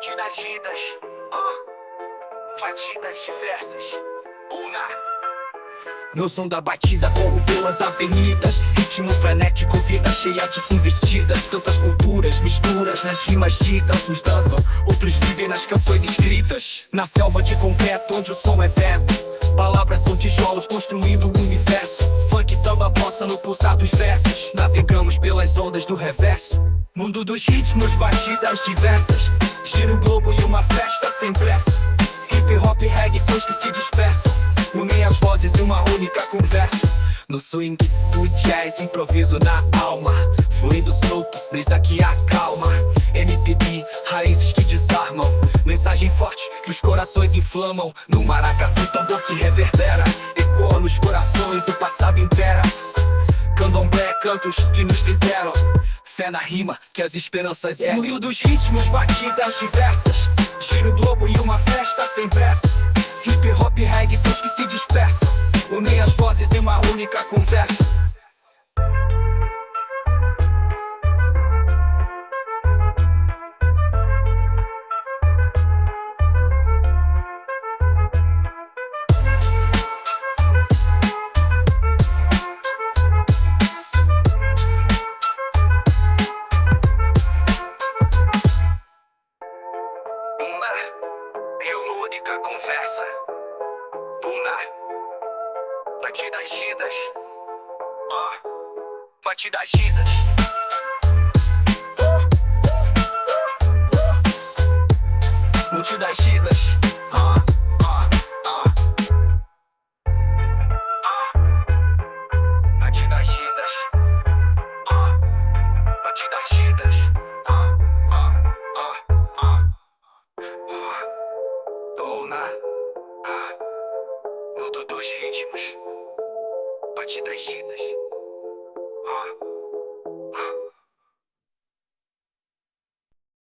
Batidas ridas, batidas diversas. No som da batida corro pelas avenidas, ritmo frenético, vida cheia de investidas. Tantas culturas, misturas nas rimas ditas. Uns dançam, outros vivem nas canções escritas. Na selva de concreto onde o som é vento, palavras são tijolos construindo o universo. Funk, samba, bossa no pulsar dos versos. Navegamos pelas ondas do reverso. Mundo dos ritmos, batidas diversas. Gira o globo e uma festa sem pressa. Hip hop e reggae sons que se dispersam, unem as vozes em uma única conversa. No swing, o jazz, improviso na alma, fluindo solto, brisa que acalma. MPB, raízes que desarmam, mensagem forte que os corações inflamam. No maracatu, tambor que reverbera, ecoa nos corações, o passado impera. Candomblé, cantos que nos lideram, fé na rima que as esperanças erguem. Mundo dos ritmos, batidas diversas. Gira o globo e uma festa sem pressa. Hip hop e reggae sons que se dispersam, unem as vozes em uma única conversa. Uma única conversa. Batidas ridas, batidas ridas. Multidas ridas, batidas ridas, batidas ridas. Mundo dos ritmos, batidas ridas.